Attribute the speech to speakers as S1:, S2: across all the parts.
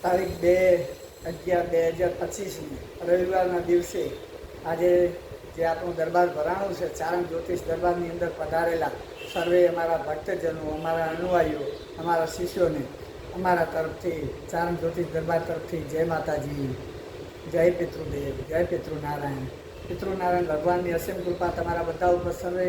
S1: તારીખ 2/11/2025 રવિવારના દિવસે આજે જે આપણું દરબાર ભરાણું છે ચારણ જ્યોતિષ દરબારની અંદર પધારેલા સર્વે અમારા ભક્તજનો, અમારા અનુયાયીઓ, અમારા શિષ્યોને અમારા તરફથી ચારણ જ્યોતિષ દરબાર તરફથી જય માતાજી, જય પિતૃદેવ, જય પિતૃનારાયણ. પિતૃનારાયણ ભગવાનની અસીમ કૃપા તમારા બધા ઉપર સર્વે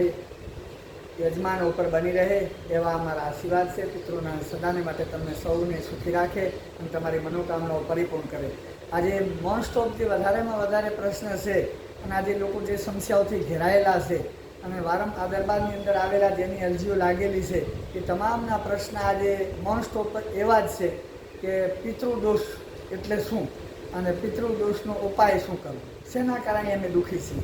S1: યજમાન ઉપર બની રહે એવા અમારા આશીર્વાદ છે. પિતૃનારાયણ સદાને માટે તમને સૌને સુખી રાખે અને તમારી મનોકામનાઓ પરિપૂર્ણ કરે. આજે મોસ્ટ ઓફ જે વધારેમાં વધારે પ્રશ્ન છે અને આજે લોકો જે સમસ્યાઓથી ઘેરાયેલા છે અને વારંવાર દરબારની અંદર આવેલા જેની અરજીઓ લાગેલી છે એ તમામના પ્રશ્ન આજે મોસ્ટ ઓફ એવા જ છે કે પિતૃદોષ એટલે શું અને પિતૃદોષનો ઉપાય શું કરવો, શેના કારણે અમે દુઃખી છીએ.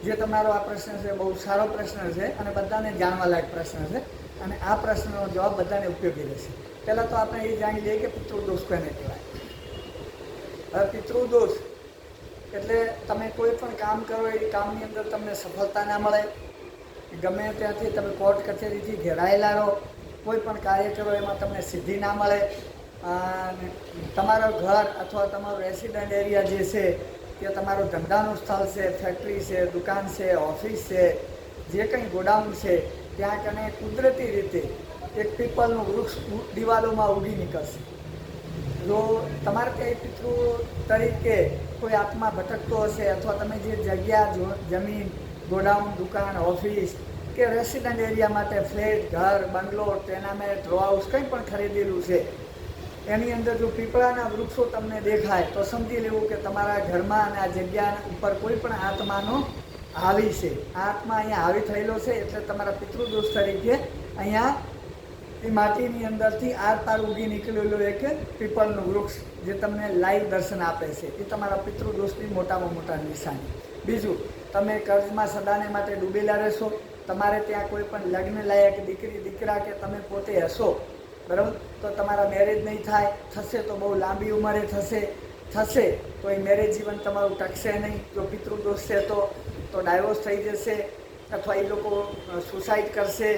S1: જે તમારો આ પ્રશ્ન છે બહુ સારો પ્રશ્ન છે અને બધાને જાણવા લાયક પ્રશ્ન છે અને આ પ્રશ્નનો જવાબ બધાને ઉપયોગી રહેશે. પહેલાં તો આપણે એ જાણી લઈએ કે પિતૃદોષ કોને કહેવાય. હવે પિતૃદોષ એટલે તમે કોઈ પણ કામ કરો એ કામની અંદર તમને સફળતા ના મળે, ગમે ત્યાંથી તમે કોર્ટ કચેરીથી ઘેરાયેલા રહો, કોઈ પણ કાર્ય કરો એમાં તમને સિદ્ધિ ના મળે, તમારું ઘર અથવા તમારું રેસિડન્ટ એરિયા જે છે કે તમારું ધંધાનું સ્થળ છે, ફેક્ટરી છે, દુકાન છે, ઓફિસ છે, જે કંઈ ગોડાઉન છે ત્યાં કને કુદરતી રીતે એક પીપલનું વૃક્ષ દિવાલોમાં ઉગી નીકળશે. જો તમારે ત્યાં પિતૃ તરીકે કોઈ આત્મા ભટકતો હશે અથવા તમે જે જગ્યા, જમીન, ગોડાઉન, દુકાન, ઓફિસ કે રેસિડન્ટ એરિયા માટે ફ્લેટ, ઘર, બંગલો, ટેનામેન્ટ, રો હાઉસ કંઈ પણ ખરીદેલું છે એની અંદર જો પીપળાના વૃક્ષો તમને દેખાય તો સમજી લેવું કે તમારા ઘરમાં અને આ જગ્યા ઉપર કોઈ પણ આત્માનો હાવી છે. આ આત્મા અહીંયા હાવી થયેલો છે એટલે તમારા પિતૃદોષ તરીકે અહીંયા એ માટીની અંદરથી આર પાર ઉગી નીકળેલું એક પીપળનું વૃક્ષ જે તમને લાઈવ દર્શન આપે છે એ તમારા પિતૃદોષની મોટામાં મોટા નિશાની. બીજું, તમે કર્જમાં સદાને માટે ડૂબેલા રહેશો. તમારે ત્યાં કોઈ પણ લગ્ન લાયક દીકરી, દીકરા કે તમે પોતે હશો, બરાબર, તો તમારા મેરેજ નહીં થાય, થશે તો બહુ લાંબી ઉંમરે થશે તો એ મેરેજ જીવન તમારું ટકશે નહીં. જો પિતૃદોષ છે તો ડાયવોર્સ થઈ જશે અથવા એ લોકો સુસાઇડ કરશે,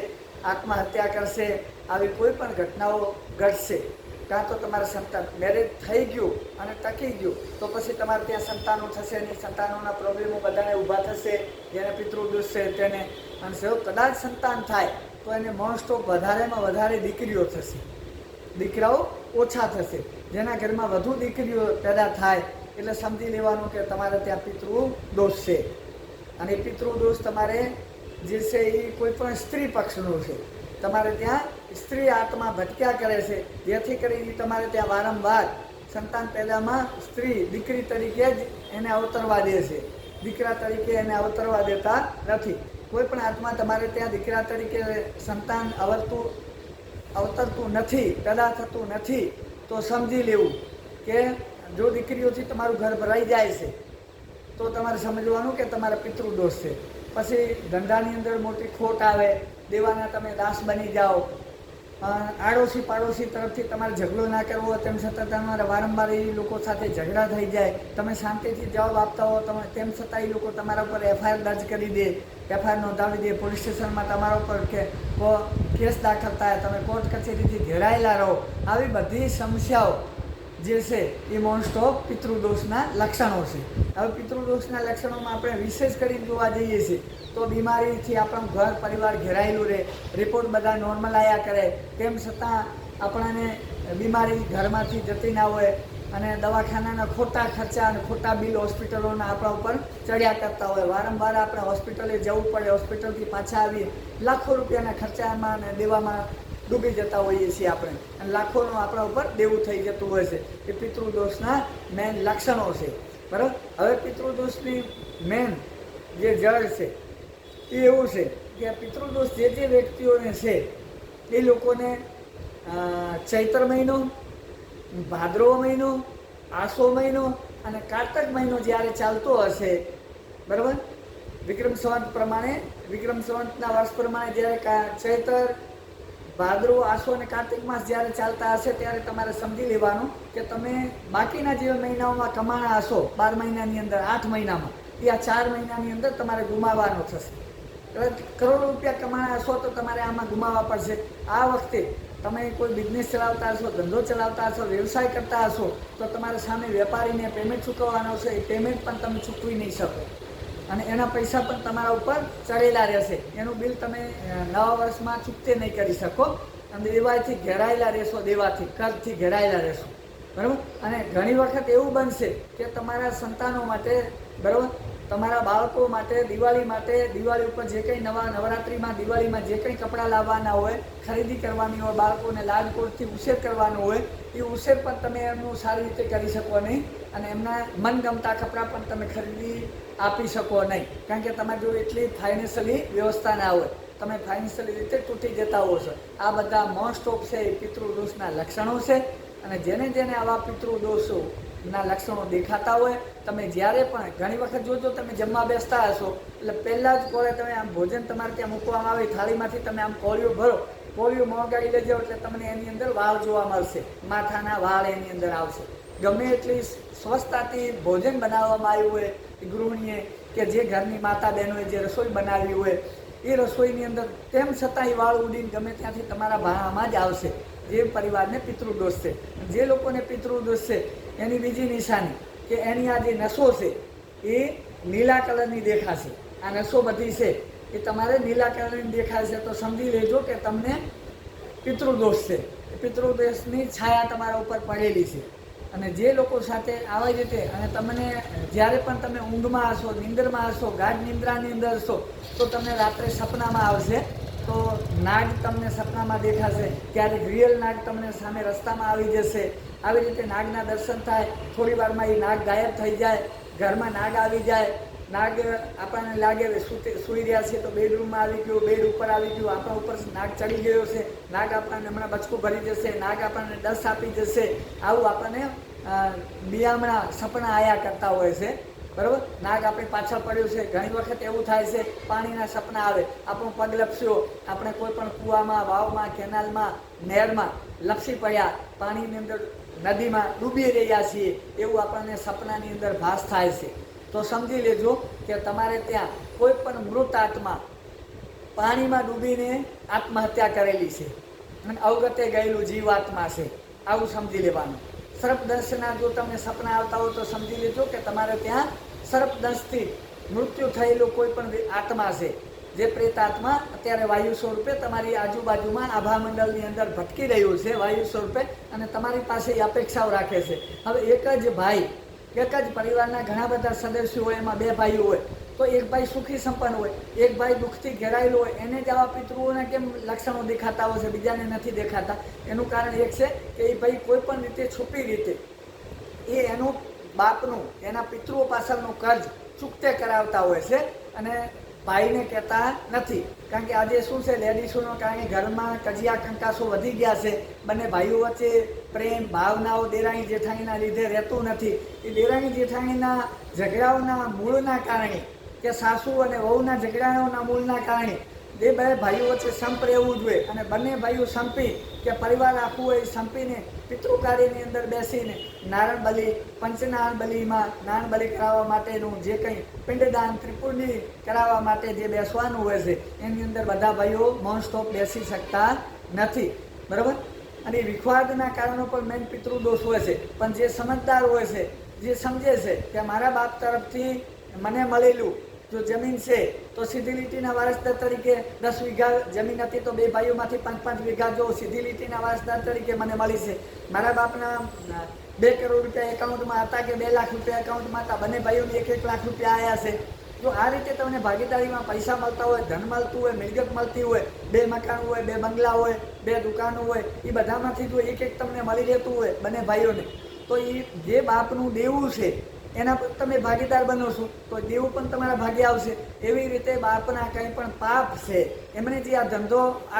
S1: આત્મહત્યા કરશે, આવી કોઈ પણ ઘટનાઓ ઘટશે. કાં તો તમારા સંતાન મેરેજ થઈ ગયું અને ટકી ગયું તો પછી તમારે ત્યાં સંતાનો થશે નહીં, સંતાનોના પ્રોબ્લેમો બધાને ઊભા થશે. જેને પિતૃદોષ છે તેને, અને જો કદાચ સંતાન થાય તો એને મોસ્ટ ઓફ વધારેમાં વધારે દીકરીઓ થશે, દીકરાઓ ઓછા થશે. જેના ઘરમાં વધુ દીકરીઓ પેદા થાય એટલે સમજી લેવાનું કે તમારે ત્યાં પિતૃદોષ છે. અને પિતૃદોષ તમારે જે છે એ કોઈ પણ સ્ત્રી પક્ષનો છે. તમારે ત્યાં સ્ત્રી આત્મા ભટક્યા કરે છે જેથી કરીને તમારે ત્યાં વારંવાર સંતાન પેદામાં સ્ત્રી દીકરી તરીકે જ એને અવતરવા દે છે, દીકરા તરીકે એને અવતરવા દેતા નથી. કોઈ પણ આત્મા તમારે ત્યાં દીકરા તરીકે સંતાન અવતરતું નથી, પેદા થતું નથી તો સમજી લેવું કે જો દીકરીઓથી તમારું ઘર ભરાઈ જાય છે તો તમારે સમજવાનું કે તમારા પિતૃદોષ છે. પછી ધંધાની અંદર મોટી ખોટ આવે, દેવાના તમે દાસ બની જાઓ, આડોશી પાડોશી તરફથી તમારે ઝઘડો ના કરવો તેમ છતાં તમારે વારંવાર એ લોકો સાથે ઝઘડા થઈ જાય, તમે શાંતિથી જવાબ આપતા હો તેમ છતાં એ લોકો તમારા ઉપર એફઆઈઆર દર્જ કરી દે, એફઆઈઆર નોંધાવી દે, પોલીસ સ્ટેશનમાં તમારા ઉપર કેસ દાખલ થાય, તમે કોર્ટ કચેરીથી ઘેરાયેલા રહો. આવી બધી સમસ્યાઓ જે છે એ મોસ્ટ ઓફ પિતૃદોષના લક્ષણો છે. હવે પિતૃદોષના લક્ષણોમાં આપણે વિશેષ કરીને જોવા જઈએ છીએ તો બીમારીથી આપણું ઘર પરિવાર ઘેરાયેલું રહે, રિપોર્ટ બધા નોર્મલ આવ્યા કરે, તેમ છતાં આપણને બીમારી ઘરમાંથી જતી ના હોય અને દવાખાનાના ખોટા ખર્ચા અને ખોટા બિલ હોસ્પિટલોના આપણા ઉપર ચડ્યા કરતા હોય. વારંવાર આપણે હોસ્પિટલે જવું પડે, હોસ્પિટલથી પાછા આવીએ લાખો રૂપિયાના ખર્ચામાં અને દેવામાં ડૂબી જતા હોઈએ છીએ આપણે, અને લાખોનું આપણા ઉપર દેવું થઈ જતું હોય છે. એ પિતૃદોષના મેન લક્ષણો છે, બરાબર. હવે પિતૃદોષની મેન જે જળ છે એ એવું છે કે પિતૃદોષ જે વ્યક્તિઓને છે એ લોકોને ચૈત્ર મહિનો, ભાદરવો મહિનો, આસો મહિનો અને કારતક મહિનો જ્યારે ચાલતો હશે, બરાબર, વિક્રમ સંવતના વર્ષ પ્રમાણે જ્યારે ચૈત્ર, ભાદરવો, આસો અને કાર્તિક માસ જ્યારે ચાલતા હશે ત્યારે તમારે સમજી લેવાનું કે તમે બાકીના જે મહિનાઓમાં કમાણા હશો 12 મહિનાની અંદર, 8 મહિનામાં, એ આ 4 મહિનાની અંદર તમારે ગુમાવવાનો થશે. કરોડો રૂપિયા કમાણા હશો તો તમારે આમાં ગુમાવવા પડશે. આ વખતે તમે કોઈ બિઝનેસ ચલાવતા હશો, ધંધો ચલાવતા હશો, વ્યવસાય કરતા હશો, તો તમારે સામે વેપારીને પેમેન્ટ ચૂકવવાનો છે, એ પેમેન્ટ પણ તમે ચૂકવી નહીં શકો અને એના પૈસા પણ તમારા ઉપર ચડેલા રહેશે. એનું બિલ તમે નવા વર્ષમાં ચૂકતે નહીં કરી શકો અને દેવાથી ઘેરાયેલા રહેશો, દેવાથી કર્જથી ઘેરાયેલા રહેશો, બરાબર. અને ઘણી વખત એવું બનશે કે તમારા સંતાનો માટે, બરાબર, તમારા બાળકો માટે દિવાળી ઉપર જે કંઈ નવરાત્રિમાં દિવાળીમાં જે કંઈ કપડાં લાવવાના હોય, ખરીદી કરવાની હોય, બાળકોને લાડકોડથી ઉછેર કરવાનો હોય, એ ઉછેર પણ તમે એમનું સારી રીતે કરી શકો નહીં અને એમના મનગમતા કપડાં પણ તમે ખરીદી આપી શકો નહીં, કારણ કે તમારી જો એટલી ફાઇનાન્શિયલી વ્યવસ્થા ના હોય, તમે ફાઇનાન્શિયલી રીતે તૂટી જતા હો છો. આ બધા મોસ્ટ ઓફ છે એ પિતૃદોષના લક્ષણો છે. અને જેને આવા પિતૃદોષોના લક્ષણો દેખાતા હોય, તમે જ્યારે પણ ઘણી વખત જોજો, તમે જમવા બેસતા હશો એટલે પહેલાં જ કોળે તમે આમ ભોજન તમારે ત્યાં મૂકવામાં આવે, થાળીમાંથી તમે આમ કોળિયું ભરો, કોળિયું મોંગાડી લેજો એટલે તમને એની અંદર વાળ જોવા મળશે, માથાના વાળ એની અંદર આવશે. ગમે એટલી સ્વચ્છતાથી ભોજન બનાવવામાં આવ્યું હોય ગૃહિણીએ કે જે ઘરની માતા બહેનોએ જે રસોઈ બનાવી હોય, એ રસોઈની અંદર તેમ છતાં એ વાળ ઉડીને ગમે ત્યાંથી તમારા ભાણામાં જ આવશે, જે પરિવારને પિતૃદોષ છે. જે લોકોને પિતૃદોષ છે એની બીજી નિશાની કે એની આ જે નસો છે એ નીલા કલરની દેખાશે. આ નસો બધી છે એ તમારે નીલા કલરની દેખાશે તો સમજી લેજો કે તમને પિતૃદોષ છે. પિતૃદોષની છાયા તમારા ઉપર પડેલી છે. અને જે લોકો સાથે આવી રીતે, અને તમને જ્યારે પણ તમે ઊંઘમાં હશો, નિંદરમાં હશો, ગાઢ નિંદ્રાની અંદર હશો, તો તમને રાત્રે સપનામાં આવશે, તો નાગ તમને સપનામાં દેખાશે, ક્યારેક રિયલ નાગ તમને સામે રસ્તામાં આવી જશે. આવી રીતે નાગના દર્શન થાય, થોડી વારમાં એ નાગ ગાયબ થઈ જાય, ઘરમાં નાગ આવી જાય. નાગ આપણને લાગે સૂઈ રહ્યા છે તો બેડરૂમમાં આવી ગયો, બેડ ઉપર આવી ગયું, આપણા ઉપર નાગ ચડી ગયો છે, નાગ આપણને હમણાં બચકું ભરી જશે, નાગ આપણને દસ આપી જશે, આવું આપણને બિયામણા સપના આયા કરતા હોય છે, બરાબર. નાગ આપણી પાછળ પડ્યું છે. ઘણી વખત એવું થાય છે પાણીના સપના આવે, આપણો પગ લપસ્યો, આપણે કોઈ પણ કૂવામાં, વાવમાં, કેનાલમાં, નહેરમાં લપસી પડ્યા, પાણીની અંદર, નદીમાં ડૂબી રહ્યા છીએ, એવું આપણને સપનાની અંદર ભાસ થાય છે. તો સમજી લેજો કે તમારે ત્યાં કોઈ પણ મૃત આત્મા પાણીમાં ડૂબીને આત્મહત્યા કરેલી છે અને અવગતે ગયેલું જીવાત્મા છે, આવું સમજી લેવાનું. સર્પદંશના જો તમને સપના આવતા હોય તો સમજી લેજો કે તમારે ત્યાં સર્પદંશથી મૃત્યુ થયેલું કોઈ પણ આત્મા છે, જે પ્રેત આત્મા અત્યારે વાયુ સ્વરૂપે તમારી આજુબાજુમાં આભામંડળની અંદર ભટકી રહ્યું છે વાયુ સ્વરૂપે, અને તમારી પાસે અપેક્ષાઓ રાખે છે. હવે એક જ પરિવારના ઘણા બધા સદસ્યો હોય, એમાં બે ભાઈઓ હોય, તો એક ભાઈ સુખી સંપન્ન હોય, એક ભાઈ દુઃખથી ઘેરાયેલો હોય, એને જ આવા પિતૃઓના કેમ લક્ષણો દેખાતા હોય છે, બીજાને નથી દેખાતા? એનું કારણ એક છે કે એ ભાઈ કોઈ પણ રીતે છુપી રીતે એ એનું બાપનું, એના પિતૃઓ પાછળનું કર્જ ચૂકતે કરાવતા હોય છે અને ભાઈને કહેતા નથી. કારણ કે આજે શું છે, લેડીસોનો કારણે ઘરમાં કજિયા કંકાસો વધી ગયા છે, બંને ભાઈઓ વચ્ચે પ્રેમ ભાવનાઓ દેરાણી જેઠાણીના લીધે રહેતું નથી. એ દેરાણી જેઠાણીના ઝઘડાઓના મૂળના કારણે કે સાસુ અને વહુના ઝઘડાઓના મૂળના કારણે બે ભાઈઓ વચ્ચે સંપ રહેવું જોઈએ, અને બંને ભાઈઓ સંપી કે પરિવાર આખું હોય સંપીને પિતૃકાર્યની અંદર બેસીને નારાયણ બલિ, પંચનારાયણ બલિમાં નારાયણ બલિ કરાવવા માટેનું જે કંઈ પિંડદાન, ત્રિપુરણી કરાવવા માટે જે બેસવાનું હોય છે, એની અંદર બધા ભાઈઓ નોન સ્ટોપ બેસી શકતા નથી, બરાબર. અને વિખવાદના કારણો પર મેન પિતૃદોષ હોય છે. પણ જે સમજદાર હોય છે, જે સમજે છે કે મારા બાપ તરફથી મને મળેલું જો જમીન છે તો સીધી લીટીના વારસદાર તરીકે 10 વીઘા જમીન હતી તો બે ભાઈઓમાંથી 5-5 વીઘા જો સીધી લીટીના વારસદાર તરીકે મને મળી છે. મારા બાપના 2 કરોડ રૂપિયા એકાઉન્ટમાં હતા કે 2 લાખ રૂપિયા એકાઉન્ટમાં હતા, બંને ભાઈઓને 1-1 લાખ રૂપિયા આવ્યા છે. જો આ રીતે તમને ભાગીદારીમાં પૈસા મળતા હોય, ધન મળતું હોય, મિલકત મળતી હોય, 2 મકાન હોય, 2 બંગલા હોય, 2 દુકાનો હોય, એ બધામાંથી જો એક તમને મળી રહેતું હોય બંને ભાઈઓને, તો એ જે બાપનું દેવું છે એના પર તમે ભાગીદાર બનો છો તો દેવું પણ તમારા ભાગે આવશે. એવી રીતે બાપના કંઈ પણ પાપ છે, એમણે જે આ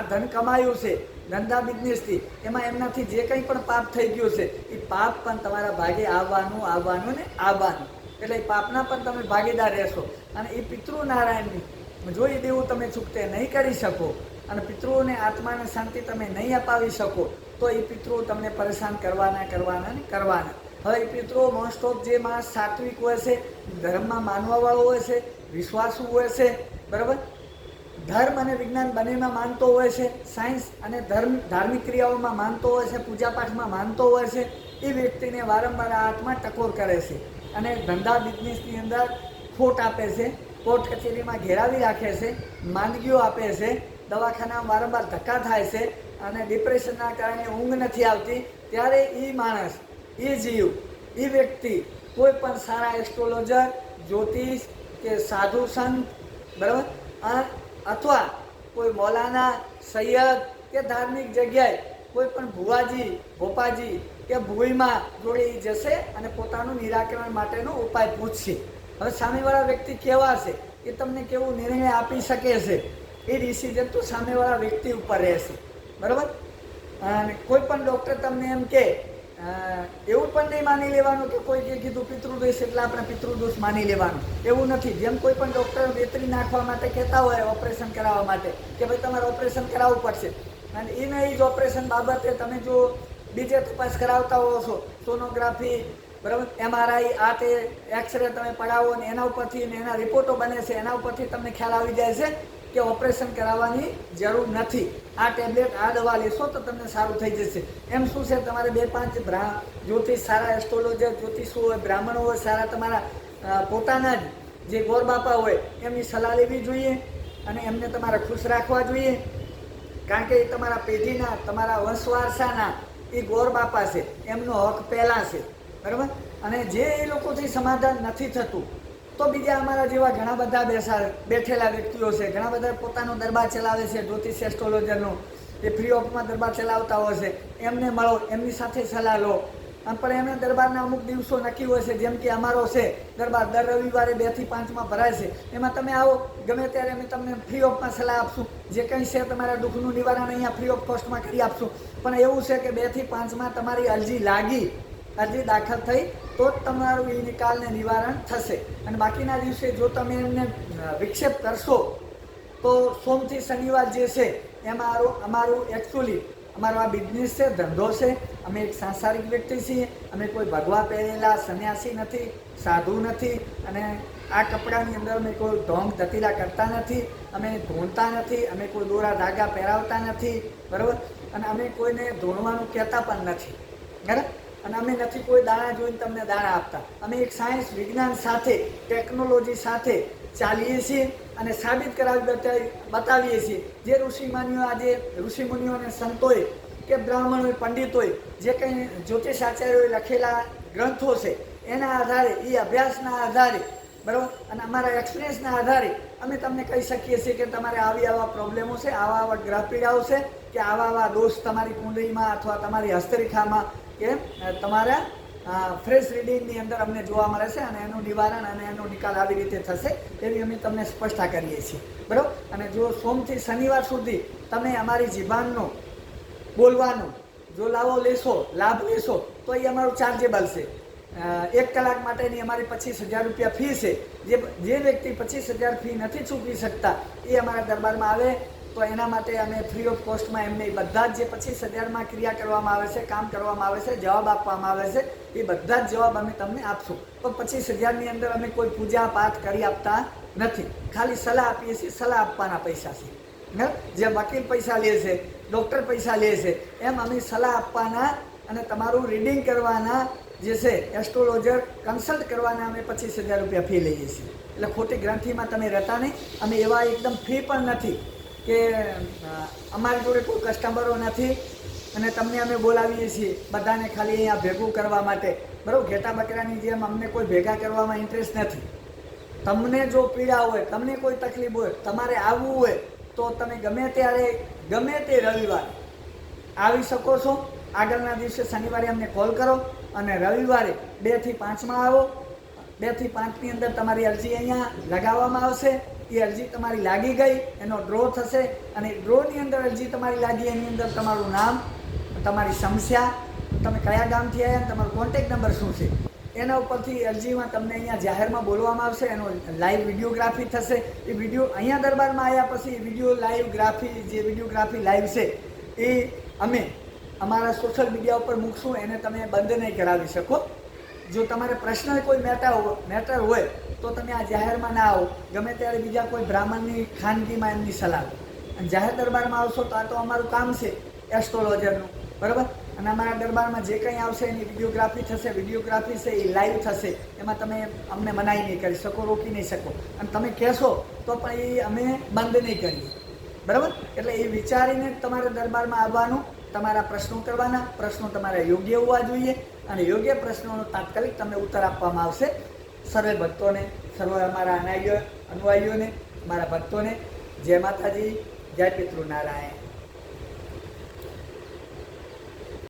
S1: ધન કમાયું છે ધંધા બિઝનેસથી, એમાં એમનાથી જે કંઈ પણ પાપ થઈ ગયું છે એ પાપ પણ તમારા ભાગે આવવાનું ને આવવાનું. એટલે એ પાપના પણ તમે ભાગીદાર રહેશો. અને એ પિતૃનારાયણની જો એ દેવું તમે ચૂકતે નહીં કરી શકો અને પિતૃઓને આત્માને શાંતિ તમે નહીં અપાવી શકો તો એ પિતૃઓ તમને પરેશાન કરવાના. હવે એ પિતૃઓ મોસ્ટ ઓફ જે માણસ સાત્વિક હોય છે, ધર્મમાં માનવાવાળો હોય છે, વિશ્વાસુ હોય છે, બરાબર, ધર્મ અને વિજ્ઞાન બંનેમાં માનતો હોય છે, સાયન્સ અને ધાર્મિક ક્રિયાઓમાં માનતો હોય છે, પૂજાપાઠમાં માનતો હોય છે, એ વ્યક્તિને વારંવાર આ આત્મા ટકોર કરે છે અને ધંધા બિઝનેસની અંદર ખોટ આપે છે, કોર્ટ કચેરીમાં ઘેરાવી રાખે છે, માંદગીઓ આપે છે, દવાખાનામાં વારંવાર ધક્કા થાય છે અને ડિપ્રેશનના કારણે ઊંઘ નથી આવતી, ત્યારે એ માણસ, એ જીવ, એ વ્યક્તિ કોઈ પણ સારા એસ્ટ્રોલોજર, જ્યોતિષ કે સાધુ સંત, બરાબર, અથવા કોઈ મૌલાના, સૈયદ કે ધાર્મિક જગ્યાએ કોઈ પણ ભુવાજી, ભોપાજી કે ભૂઈમાં જોડે જશે અને પોતાનું નિરાકરણ માટેનો ઉપાય પૂછશે. હવે સામેવાળા વ્યક્તિ કેવા છે એ તમને કેવું નિર્ણય આપી શકે છે એ ડિસિઝન તો સામેવાળા વ્યક્તિ ઉપર રહેશે, બરાબર. અને કોઈ પણ ડૉક્ટર તમને એમ કે એવું પણ નહીં માની લેવાનું કે કોઈ કીધું પિતૃદોષ એટલે આપણે પિતૃદોષ માની લેવાનું, એવું નથી. જેમ કોઈ પણ ડૉક્ટર વેતરી નાખવા માટે કહેતા હોય ઓપરેશન કરાવવા માટે કે ભાઈ તમારે ઓપરેશન કરાવવું પડશે, અને એને એ જ ઓપરેશન બાબતે તમે જો બીજે તપાસ કરાવતા હો છો, સોનોગ્રાફી, બરાબર, MRI, આ તે એક્સરે તમે પડાવો ને એના ઉપરથી ને એના રિપોર્ટો બને છે, એના ઉપરથી તમને ખ્યાલ આવી જાય છે કે ઓપરેશન કરાવવાની જરૂર નથી, આ ટેબ્લેટ, આ દવા લેશો તો તમને સારું થઈ જશે. એમ શું છે, તમારે 2-5 જ્યોતિષ, સારા એસ્ટ્રોલોજર જ્યોતિષો હોય, બ્રાહ્મણો હોય સારા, તમારા પોતાના જ જે ગોર બાપા હોય એમની સલાહ લેવી જોઈએ અને એમને તમારે ખુશ રાખવા જોઈએ, કારણ કે એ તમારા પેઢીના, તમારા વંશવારસાના એ ગોર બાપા છે, એમનો હક પહેલાં છે, બરાબર. અને જે એ લોકોથી સમાધાન નથી થતું તો બીજા અમારા જેવા ઘણા બધા બેઠેલા વ્યક્તિઓ છે, ઘણા બધા પોતાનો દરબાર ચલાવે છે, જ્યોતિષ એસ્ટ્રોલોજરનો, એ ફ્રી ઓફમાં દરબાર ચલાવતા હોય છે, એમને મળો, એમની સાથે સલાહ લો. પણ એમને દરબારના અમુક દિવસો નક્કી હોય છે, જેમ કે અમારો છે દરબાર દર રવિવારે 2 થી 5 ભરાય છે, એમાં તમે આવો ગમે ત્યારે અમે તમને ફ્રી ઓફમાં સલાહ આપશું, જે કંઈ છે તમારા દુઃખનું નિવારણ અહીંયા ફ્રી ઓફ કોસ્ટમાં કરી આપશું. પણ એવું છે કે 2 થી 5 તમારી અરજી લાગી, અરજી દાખલ થઈ તો જ તમારું એ નિકાલને નિવારણ થશે. અને બાકીના દિવસે જો તમે એમને વિક્ષેપ કરશો તો સોમથી શનિવાર જે છે એમાં અમારું એકચ્યુઅલી અમારો આ બિઝનેસ છે, ધંધો છે, અમે એક સાંસારિક વ્યક્તિ છીએ, અમે કોઈ ભગવા પહેરેલા સંન્યાસી નથી, સાધુ નથી, અને આ કપડાની અંદર અમે કોઈ ઢોંગ ધતીરા કરતા નથી, અમે ધોણતા નથી, અમે કોઈ દોરા ધાગા પહેરાવતા નથી, બરાબર. અને અમે કોઈને ધોણવાનું કહેતા પણ નથી, બરાબર. અને અમે નથી કોઈ દાણા જોઈને તમને દાણા આપતા, અમે એક સાયન્સ, વિજ્ઞાન સાથે, ટેકનોલોજી સાથે ચાલીએ છીએ અને સાબિત કરાવી બતાવીએ છીએ. જે ઋષિમાનીઓ, આજે ઋષિમુનિઓ અને સંતોએ કે બ્રાહ્મણોએ, પંડિતોએ જે કંઈ જ્યોતિષાચાર્યોએ લખેલા ગ્રંથો છે એના આધારે, એ અભ્યાસના આધારે, બરાબર, અને અમારા એક્સપિરિયન્સના આધારે અમે તમને કહી શકીએ છીએ કે તમારે આવા પ્રોબ્લેમો છે, આવા ગ્રહ પીડાઓ છે, કે આવા દોષ તમારી કુંડળીમાં અથવા તમારી હસ્તરેખામાં કે તમારા ફ્રેશ રીડિંગની અંદર અમને જોવા મળે છે, અને એનું નિવારણ અને એનો નિકાલ આવી રીતે થશે એવી અમે તમને સ્પષ્ટતા કરીએ છીએ, બરાબર. અને જો સોમથી શનિવાર સુધી તમે અમારી જીભાનનો બોલવાનો જો લાભ લેશો તો એ અમારું ચાર્જેબલ છે. 1 કલાક માટેની અમારી 25,000 રૂપિયા ફી છે. જે વ્યક્તિ 25,000 ફી નથી ચૂકવી શકતા એ અમારા દરબારમાં આવે તો એના માટે અમે ફ્રી ઓફ કોસ્ટમાં એમને બધા જ જે 25,000માં ક્રિયા કરવામાં આવે છે, કામ કરવામાં આવે છે, જવાબ આપવામાં આવે છે, એ બધા જ જવાબ અમે તમને આપશું. તો 25,000ની અંદર અમે કોઈ પૂજા પાઠ કરી આપતા નથી, ખાલી સલાહ આપીએ છીએ, સલાહ આપવાના પૈસા છે. જેમ વકીલ પૈસા લે છે, ડૉક્ટર પૈસા લે છે, એમ અમે સલાહ આપવાના અને તમારું રીડિંગ કરવાના જે છે, એસ્ટ્રોલોજર કન્સલ્ટ કરવાના અમે 25,000 રૂપિયા ફી લઈએ છીએ. એટલે ખોટી ગ્રંથિમાં તમે રહેતા નહીં. અમે એવા એકદમ ફ્રી પણ નથી કે અમારી જોડે કોઈ કસ્ટમરો નથી અને તમને અમે બોલાવીએ છીએ બધાને ખાલી અહીંયા ભેગું કરવા માટે, બરાબર. ઘેટા બકરાની જેમ અમને કોઈ ભેગા કરવામાં ઇન્ટરેસ્ટ નથી. તમને જો પીડા હોય, તમને કોઈ તકલીફ હોય, તમારે આવવું હોય તો તમે ગમે ત્યારે, ગમે તે રવિવારે આવી શકો છો. આગળના દિવસે શનિવારે અમને કોલ કરો અને રવિવારે 2 થી 5 આવો. 2 થી 5ની અંદર તમારી અરજી અહીંયા લગાવવામાં આવશે. એ અરજી તમારી લાગી ગઈ, એનો ડ્રો થશે અને ડ્રોની અંદર અરજી તમારી લાગી, એની અંદર તમારું નામ, તમારી સમસ્યા, તમે કયા ગામથી આવ્યા, તમારો કોન્ટેક્ટ નંબર શું છે, એના ઉપરથી અરજીમાં તમને અહીંયા જાહેરમાં બોલવામાં આવશે. એનો લાઈવ વિડીયોગ્રાફી થશે. એ વિડીયો અહીંયા દરબારમાં આવ્યા પછી વિડીયો લાઈવગ્રાફી, જે વિડીયોગ્રાફી લાઈવ છે એ અમે અમારા સોશિયલ મીડિયા ઉપર મૂકશું. એને તમે બંધ નહીં કરાવી શકો. જો તમારે પર્સનલ કોઈ મેટર હોય તો તમે આ જાહેરમાં ના આવો, ગમે ત્યારે બીજા કોઈ બ્રાહ્મણની ખાનગીમાં એમની સલાહ લો. અને જાહેર દરબારમાં આવશો તો આ તો અમારું કામ છે એસ્ટ્રોલોજરનું, બરાબર. અને અમારા દરબારમાં જે કંઈ આવશે એની વિડીયોગ્રાફી થશે, વિડીયોગ્રાફી છે એ લાઈવ થશે, એમાં તમે અમને મનાઈ નહીં કરી શકો, રોકી નહીં શકો. અને તમે કહેશો તો પણ એ અમે બંધ નહીં કરીએ, બરાબર. એટલે એ વિચારીને તમારા દરબારમાં આવવાનું, તમારા પ્રશ્નો કરવાના, પ્રશ્નો તમારા યોગ્ય હોવા જોઈએ અને યોગ્ય પ્રશ્નોનો તાત્કાલિક તમને ઉત્તર આપવામાં આવશે. સર્વે ભક્તોને, સર્વ અમારા અનુયાયીઓને, મારા ભક્તોને જય માતાજી, જય પિતૃનારાયણ.